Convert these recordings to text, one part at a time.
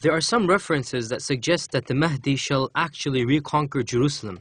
There are some references that suggest that the Mahdi shall actually reconquer Jerusalem.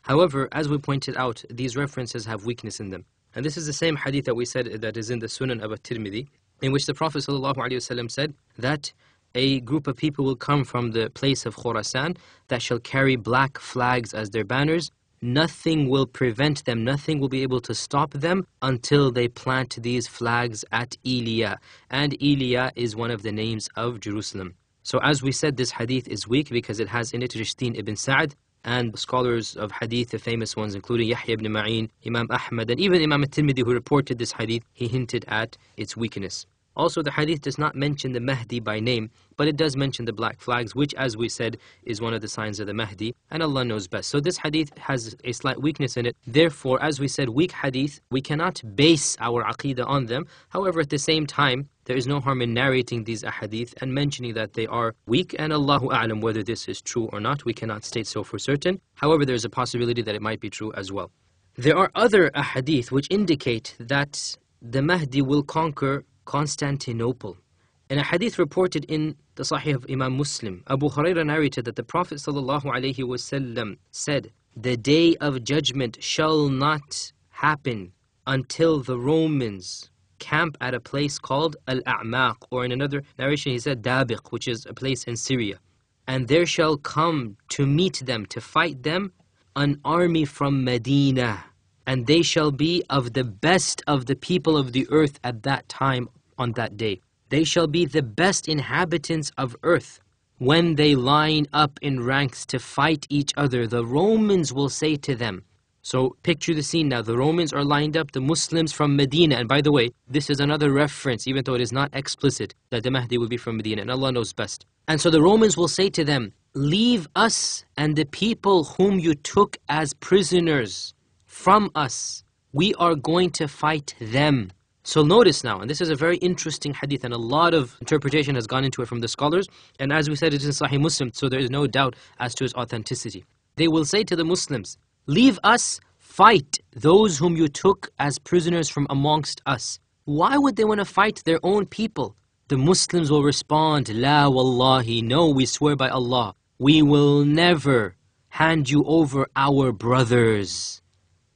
However, as we pointed out, these references have weakness in them. And this is the same hadith that we said that is in the Sunan of At-Tirmidhi, in which the Prophet ﷺ said that a group of people will come from the place of Khurasan that shall carry black flags as their banners. Nothing will prevent them, nothing will be able to stop them until they plant these flags at Iliya. And Iliya is one of the names of Jerusalem. So as we said, this hadith is weak because it has in it Rishtin ibn Sa'd, and scholars of hadith, the famous ones, including Yahya ibn Ma'in, Imam Ahmad, and even Imam At-Tirmidhi, who reported this hadith, he hinted at its weakness. Also, the hadith does not mention the Mahdi by name, but it does mention the black flags, which, as we said, is one of the signs of the Mahdi, and Allah knows best. So this hadith has a slight weakness in it. Therefore, as we said, weak hadith, we cannot base our aqeedah on them. However, at the same time, there is no harm in narrating these ahadith and mentioning that they are weak, and Allahu A'lam whether this is true or not. We cannot state so for certain. However, there is a possibility that it might be true as well. There are other ahadith which indicate that the Mahdi will conquer Constantinople. In a hadith reported in the Sahih of Imam Muslim, Abu Hurairah narrated that the Prophet ﷺ said, "The day of judgment shall not happen until the Romans camp at a place called Al-A'maq," or in another narration he said Dabiq, which is a place in Syria. "And there shall come to meet them, to fight them, an army from Medina, and they shall be of the best of the people of the earth at that time, on that day. They shall be the best inhabitants of earth. When they line up in ranks to fight each other, the Romans will say to them," so picture the scene now. The Romans are lined up, the Muslims from Medina. And by the way, this is another reference, even though it is not explicit, that the Mahdi will be from Medina, and Allah knows best. And so the Romans will say to them, "Leave us and the people whom you took as prisoners from us. We are going to fight them." So notice now, and this is a very interesting hadith, and a lot of interpretation has gone into it from the scholars. And as we said, it is in Sahih Muslim, so there is no doubt as to its authenticity. They will say to the Muslims, "Leave us, fight those whom you took as prisoners from amongst us." Why would they want to fight their own people? The Muslims will respond, "La wallahi, no, we swear by Allah, we will never hand you over our brothers."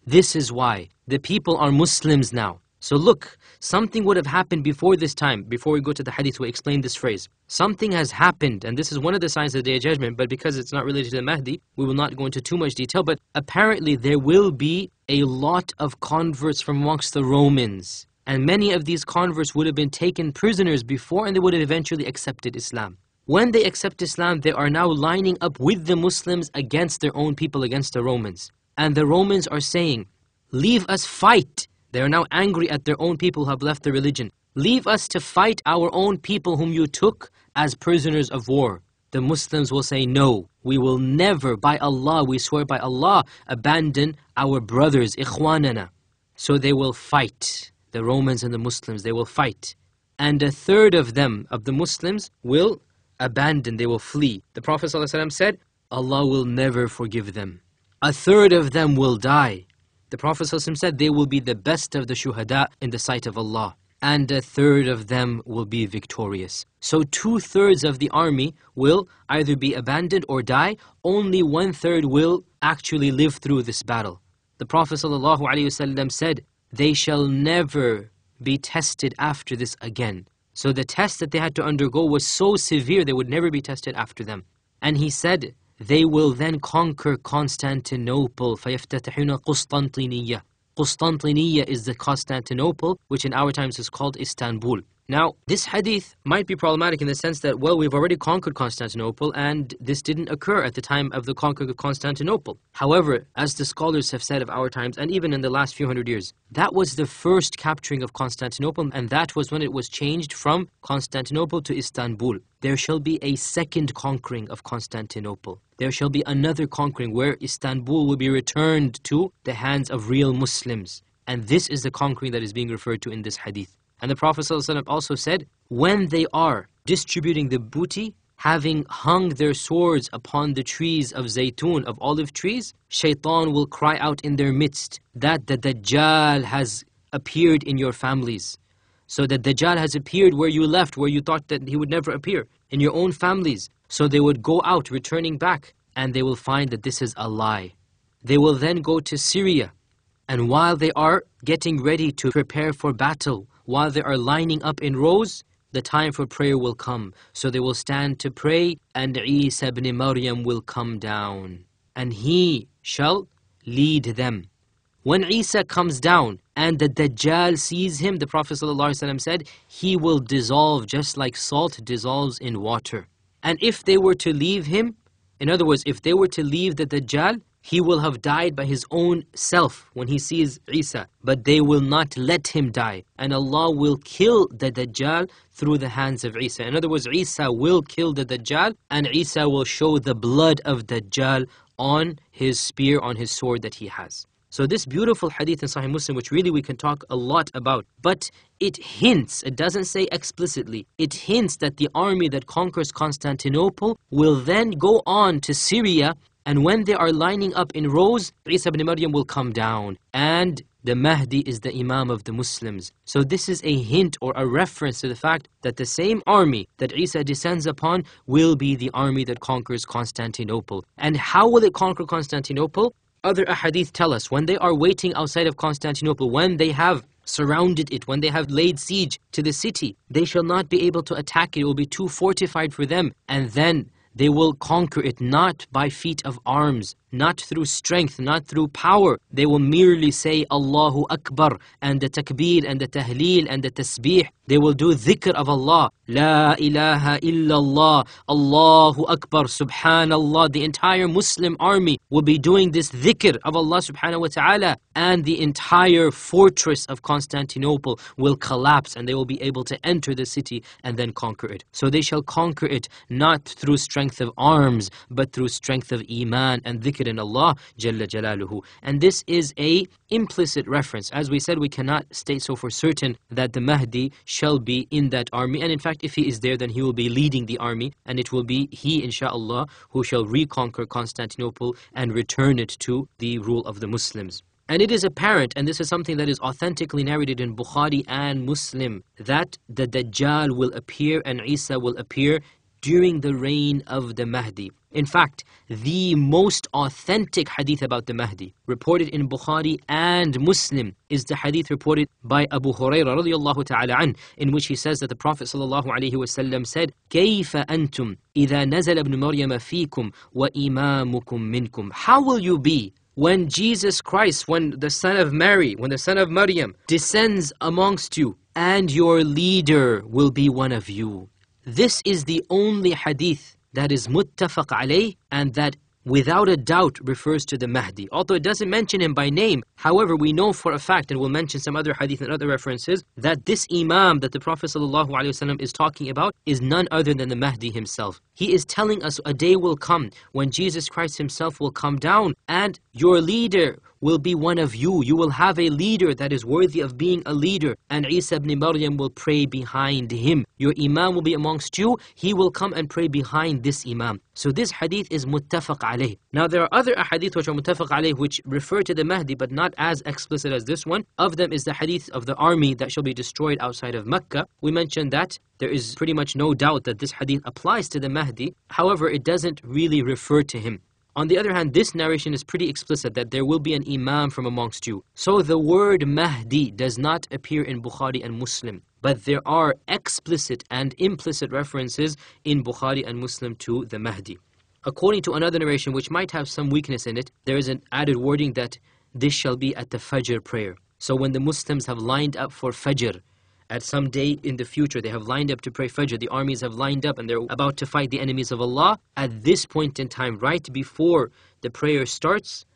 This is why the people are Muslims now. So look, something would have happened before this time. Before we go to the hadith, we explain this phrase. Something has happened, and this is one of the signs of the Day of Judgment, but because it's not related to the Mahdi, we will not go into too much detail. But apparently there will be a lot of converts from amongst the Romans. And many of these converts would have been taken prisoners before, and they would have eventually accepted Islam. When they accept Islam, they are now lining up with the Muslims against their own people, against the Romans. And the Romans are saying, "Leave us, fight." They are now angry at their own people who have left the religion. "Leave us to fight our own people whom you took as prisoners of war." The Muslims will say, "No, we will never, by Allah, we swear by Allah, abandon our brothers, ikhwanana." So they will fight. The Romans and the Muslims, they will fight. And a third of them, of the Muslims, will abandon, they will flee. The Prophet ﷺ said, Allah will never forgive them. A third of them will die. The Prophet ﷺ said they will be the best of the shuhada in the sight of Allah. And a third of them will be victorious. So 2/3 of the army will either be abandoned or die. Only 1/3 will actually live through this battle. The Prophet ﷺ said, they shall never be tested after this again. So the test that they had to undergo was so severe they would never be tested after them. And he said, they will then conquer Constantinople. فَيَفْتَتَحُونَ قُسْطَنْطِينِيَّةً. Constantinople is the Constantinople, which in our times is called Istanbul. Now, this hadith might be problematic in the sense that, well, we've already conquered Constantinople and this didn't occur at the time of the conquering of Constantinople. However, as the scholars have said of our times, and even in the last few hundred years, that was the first capturing of Constantinople, and that was when it was changed from Constantinople to Istanbul. There shall be a second conquering of Constantinople. There shall be another conquering where Istanbul will be returned to the hands of real Muslims. And this is the conquering that is being referred to in this hadith. And the Prophet ﷺ also said, when they are distributing the booty, having hung their swords upon the trees of zaytun, of olive trees, shaitan will cry out in their midst that the Dajjal has appeared in your families. So the Dajjal has appeared where you left, where you thought that he would never appear, in your own families. So they would go out, returning back, and they will find that this is a lie. They will then go to Syria, and while they are getting ready to prepare for battle, while they are lining up in rows, the time for prayer will come. So they will stand to pray, and Isa ibn Maryam will come down, and he shall lead them. When Isa comes down and the Dajjal sees him, the Prophet ﷺ said, he will dissolve just like salt dissolves in water. And if they were to leave him, in other words, if they were to leave the Dajjal, he will have died by his own self when he sees Isa. But they will not let him die. And Allah will kill the Dajjal through the hands of Isa. In other words, Isa will kill the Dajjal, and Isa will show the blood of Dajjal on his spear, on his sword that he has. So this beautiful hadith in Sahih Muslim, which really we can talk a lot about, but it hints, it doesn't say explicitly, it hints that the army that conquers Constantinople will then go on to Syria, and when they are lining up in rows, Isa ibn Maryam will come down, and the Mahdi is the Imam of the Muslims. So this is a hint or a reference to the fact that the same army that Isa descends upon will be the army that conquers Constantinople. And how will it conquer Constantinople? Other ahadith tell us when they are waiting outside of Constantinople, when they have surrounded it, when they have laid siege to the city, they shall not be able to attack it. It will be too fortified for them. And then they will conquer it not by feat of arms, not through strength, not through power. They will merely say Allahu Akbar, and the takbir and the tahleel and the tasbih. They will do dhikr of Allah. La ilaha illallah, Allahu Akbar, Subhanallah. The entire Muslim army will be doing this dhikr of Allah subhanahu wa ta'ala, and the entire fortress of Constantinople will collapse, and they will be able to enter the city and then conquer it. So they shall conquer it not through strength of arms, but through strength of iman and dhikr in Allah Jalla Jalaluhu. And this is a implicit reference. As we said, we cannot state so for certain that the Mahdi shall be in that army. And in fact, if he is there, then he will be leading the army, and it will be he, inshaAllah, who shall reconquer Constantinople and return it to the rule of the Muslims. And it is apparent, and this is something that is authentically narrated in Bukhari and Muslim, that the Dajjal will appear and Isa will appear during the reign of the Mahdi. In fact, the most authentic hadith about the Mahdi, reported in Bukhari and Muslim, is the hadith reported by Abu Hurairah radiyallahu ta'ala an, in which he says that the Prophet sallallahu alayhi wa sallam said, كَيْفَ أَنْتُمْ إِذَا نَزَلَ ابْنُ مَرْيَمَ فِيكُمْ وَإِمَامُكُمْ مِنْكُمْ. How will you be when Jesus Christ, when the son of Mary, when the son of Maryam descends amongst you, and your leader will be one of you? This is the only hadith that is muttafaq alayh, and that without a doubt refers to the Mahdi. Although it doesn't mention him by name, however, we know for a fact, and we'll mention some other hadith and other references, that this Imam that the Prophet ﷺ is talking about is none other than the Mahdi himself. He is telling us a day will come when Jesus Christ himself will come down, and your leader will be one of you. You will have a leader that is worthy of being a leader, and Isa ibn Maryam will pray behind him. Your Imam will be amongst you. He will come and pray behind this Imam. So this hadith is muttafaq alayh. Now there are other hadith which are muttafaq alayh which refer to the Mahdi, but not as explicit as this one. Of them is the hadith of the army that shall be destroyed outside of Mecca. We mentioned that there is pretty much no doubt that this hadith applies to the Mahdi. However, it doesn't really refer to him. On the other hand, this narration is pretty explicit that there will be an Imam from amongst you. So the word Mahdi does not appear in Bukhari and Muslim, but there are explicit and implicit references in Bukhari and Muslim to the Mahdi. According to another narration, which might have some weakness in it, there is an added wording that this shall be at the Fajr prayer. So when the Muslims have lined up for Fajr, at some day in the future, they have lined up to pray Fajr, the armies have lined up and they're about to fight the enemies of Allah. At this point in time, right before the prayer starts,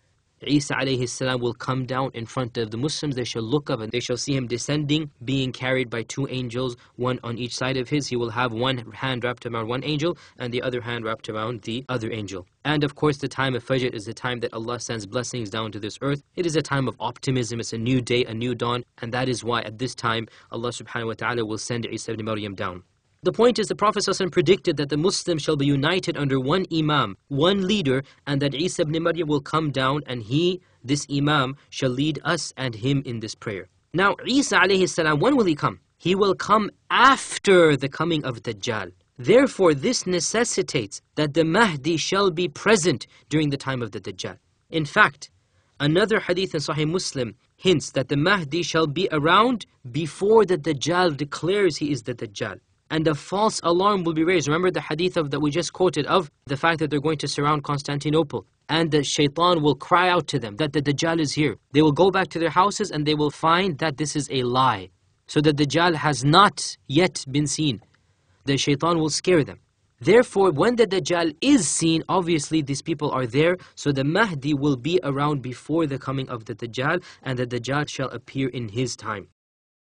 Isa alayhi salam will come down in front of the Muslims. They shall look up and they shall see him descending, being carried by two angels, one on each side of his. He will have one hand wrapped around one angel and the other hand wrapped around the other angel. And of course, the time of Fajr is the time that Allah sends blessings down to this earth. It is a time of optimism. It's a new day, a new dawn. And that is why at this time, Allah subhanahu wa ta'ala will send Isa ibn Maryam down. The point is, the Prophet ﷺ predicted that the Muslims shall be united under one Imam, one leader, and that Isa ibn Maryam will come down and he, this Imam, shall lead us and him in this prayer. Now, Isa alayhi salam, when will he come? he will come after the coming of Dajjal. Therefore, this necessitates that the Mahdi shall be present during the time of the Dajjal. In fact, another hadith in Sahih Muslim hints that the Mahdi shall be around before the Dajjal declares he is the Dajjal. And a false alarm will be raised. Remember the hadith that we just quoted of the fact that they're going to surround Constantinople. And the shaitan will cry out to them that the Dajjal is here. They will go back to their houses and they will find that this is a lie. So the Dajjal has not yet been seen. The shaitan will scare them. Therefore, when the Dajjal is seen, obviously these people are there. So the Mahdi will be around before the coming of the Dajjal, and the Dajjal shall appear in his time.